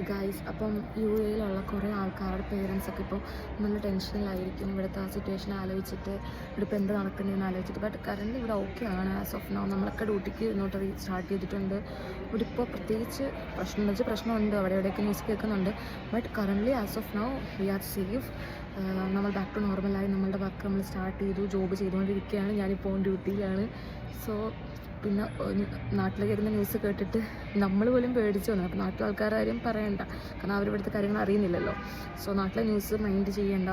Guys, അപ്പം U എയിലുള്ള കുറേ ആൾക്കാരുടെ പേരൻസൊക്കെ ഇപ്പോൾ നല്ല ടെൻഷനിലായിരിക്കും ഇവിടുത്തെ ആ സിറ്റുവേഷൻ ആലോചിച്ചിട്ട്, ഇവിടെ ഇപ്പോൾ എന്ത് നടക്കുന്നതെന്ന് ആലോചിച്ചിട്ട്. ബട്ട് കറണ്ട് ഇവിടെ ഓക്കെ ആണ് ആസ് ഓഫ് നൗ. നമ്മളൊക്കെ ഡ്യൂട്ടിക്ക് ഇങ്ങോട്ട് സ്റ്റാർട്ട് ചെയ്തിട്ടുണ്ട്. ഇവിടെ ഇപ്പോൾ പ്രത്യേകിച്ച് പ്രശ്നമുണ്ട്, അവിടെ എവിടെയൊക്കെ ന്യൂസ് കേൾക്കുന്നുണ്ട്. But currently as of now we R safe. നമ്മൾ ബാക്ക് ടു നോർമലായി നമ്മളുടെ വർക്ക് നമ്മൾ സ്റ്റാർട്ട് ചെയ്തു, ജോബ് ചെയ്തുകൊണ്ടിരിക്കുകയാണ്. ഞാനിപ്പോൾ ഡ്യൂട്ടിയിലാണ്. സോ പിന്നെ നാട്ടിലേക്ക് വരുന്ന ന്യൂസ് കേട്ടിട്ട് നമ്മൾ പോലും പേടിച്ചു വന്നു. അപ്പോൾ നാട്ടിലെ ആൾക്കാരും പറയണ്ട, കാരണം അവരിവിടുത്തെ കാര്യങ്ങൾ അറിയുന്നില്ലല്ലോ. സോ നാട്ടിലെ ന്യൂസ് മൈൻഡ് ചെയ്യേണ്ട.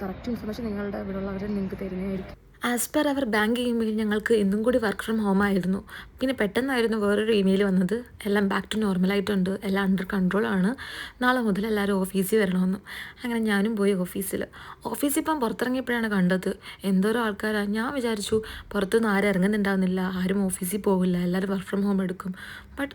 കറക്റ്റ് ഇൻഫർമേഷൻ നിങ്ങളുടെ ഇവിടെയുള്ളവർ നിങ്ങൾക്ക് തരുന്നതായിരിക്കും. As per hour bank email ഞങ്ങൾക്ക് ഇന്നും കൂടി വർക്ക് ഫ്രം ഹോം ആയിരുന്നു. പിന്നെ പെട്ടെന്നായിരുന്നു വേറൊരു ഇമെയിൽ വന്നത്, എല്ലാം ബാക്ക് ടു നോർമലായിട്ടുണ്ട്, എല്ലാം അണ്ടർ കൺട്രോളാണ്, നാളെ മുതൽ എല്ലാവരും ഓഫീസിൽ വരണമെന്നും. അങ്ങനെ ഞാനും പോയി ഓഫീസിൽ ഇപ്പം പുറത്തിറങ്ങിയപ്പോഴാണ് കണ്ടത് എന്തോരോ ആൾക്കാരാണ്. ഞാൻ വിചാരിച്ചു പുറത്തുനിന്ന് ആരും ഇറങ്ങുന്നുണ്ടാവുന്നില്ല, ആരും ഓഫീസിൽ പോകില്ല, എല്ലാവരും വർക്ക് ഫ്രം ഹോം എടുക്കും. ബട്ട്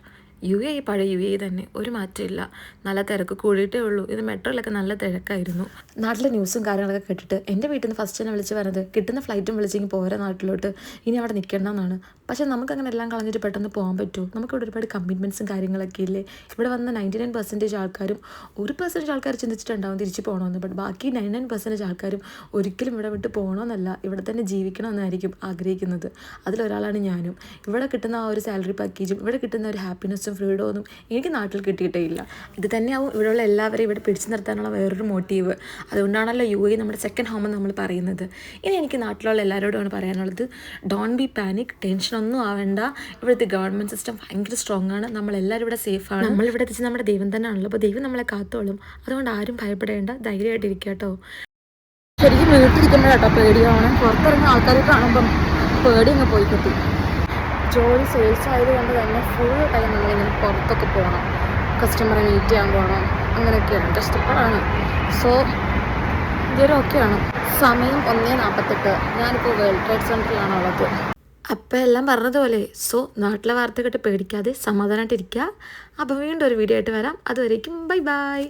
പഴയ യു എ തന്നെ, ഒരു മാറ്റമില്ല. നല്ല തിരക്ക് കൂടിയിട്ടേ ഉള്ളൂ. ഇത് മെട്രോയിലൊക്കെ നല്ല തിരക്കായിരുന്നു. നാട്ടിലെ ന്യൂസും കാര്യങ്ങളൊക്കെ കേട്ടിട്ട് എൻ്റെ വീട്ടിൽ നിന്ന് ഫസ്റ്റ് തന്നെ വിളിച്ച് പറഞ്ഞത്, കിട്ടുന്ന ഫ്ലൈറ്റും വിളിച്ചെങ്കിൽ പോരാ നാട്ടിലോട്ട്, ഇനി അവിടെ നിൽക്കണമെന്നാണ്. പക്ഷേ നമുക്കങ്ങനെ എല്ലാം കളഞ്ഞിട്ട് പെട്ടെന്ന് പോകാൻ പറ്റുമോ? നമുക്കിവിടെ ഒരുപാട് കമ്മിറ്റ്മെൻറ്റ്സും കാര്യങ്ങളൊക്കെ ഇല്ലേ. ഇവിടെ വന്ന 99% ആൾക്കാരും 1% ആൾക്കാർ ചിന്തിച്ചിട്ടുണ്ടാവും തിരിച്ച് പോകണമെന്ന്. ബട്ട് ബാക്കി 99% ആൾക്കാരും ഒരിക്കലും ഇവിടെ വിട്ട് പോകണമെന്നല്ല, ഇവിടെ തന്നെ ജീവിക്കണമെന്നായിരിക്കും ആഗ്രഹിക്കുന്നത്. അതിലൊരാളാണ് ഞാനും. ഇവിടെ കിട്ടുന്ന ആ ഒരു സാലറി പാക്കേജും ഇവിടെ കിട്ടുന്ന ഒരു ഹാപ്പിനെസ്സും ഫ്രീഡം ഒന്നും എനിക്ക് നാട്ടിൽ കിട്ടിയിട്ടേ ഇല്ല. ഇത് തന്നെയാവും ഇവിടെയുള്ള എല്ലാവരെയും ഇവിടെ പിടിച്ചു നിർത്താനുള്ള വേറൊരു മോട്ടീവ്. അതുകൊണ്ടാണല്ലോ യു എ നമ്മുടെ സെക്കൻഡ് ഹോം എന്ന് നമ്മൾ പറയുന്നത്. ഇനി എനിക്ക് നാട്ടിലുള്ള എല്ലാവരോടുമാണ് പറയാനുള്ളത്, ഡോണ്ട് ബി പാനിക്, ടെൻഷനൊന്നും ആവേണ്ട. ഇവിടുത്തെ ഗവൺമെൻറ് സിസ്റ്റം ഭയങ്കര സ്ട്രോങ് ആണ്. നമ്മളെല്ലാവരും ഇവിടെ സേഫാണ്. നമ്മളിവിടെ എത്തിച്ച് നമ്മുടെ ദൈവം തന്നെ ആണല്ലോ, അപ്പോൾ ദൈവം നമ്മളെ കാത്തോളും. അതുകൊണ്ട് ആരും ഭയപ്പെടേണ്ട, ധൈര്യമായിട്ടിരിക്കുക കേട്ടോ. ശരിക്കും വീട്ടിലിരിക്കുമ്പോഴാട്ടോ പേടിയാണ്. പുറത്തിറങ്ങുന്ന ആൾക്കാരെ കാണുമ്പം പേടി അങ്ങ് പോയി കിട്ടി. ജോലി സെയിൽസ് ആയതുകൊണ്ട് തന്നെ ഫുൾ ടൈം നമ്മളിങ്ങനെ പുറത്തൊക്കെ പോകണം, കസ്റ്റമറെ മീറ്റ് ചെയ്യാൻ പോകണം, അങ്ങനെയൊക്കെയാണ്, കഷ്ടപ്പാടാണ്. സോ ഇതൊരു ഓക്കെയാണ്. സമയം 1:48. ഞാനിപ്പോൾ വേൾഡ് ട്രേഡ് സെൻറ്ററിലാണ് ഉള്ളത്. അപ്പം എല്ലാം പറഞ്ഞതുപോലെ. സോ നാട്ടിലെ വാർത്ത കേട്ട് പേടിക്കാതെ സമാധാനമായിട്ടിരിക്കുക. അപ്പോൾ വീണ്ടും ഒരു വീഡിയോ ആയിട്ട് വരാം. അതുവരേക്കും ബൈ ബൈ.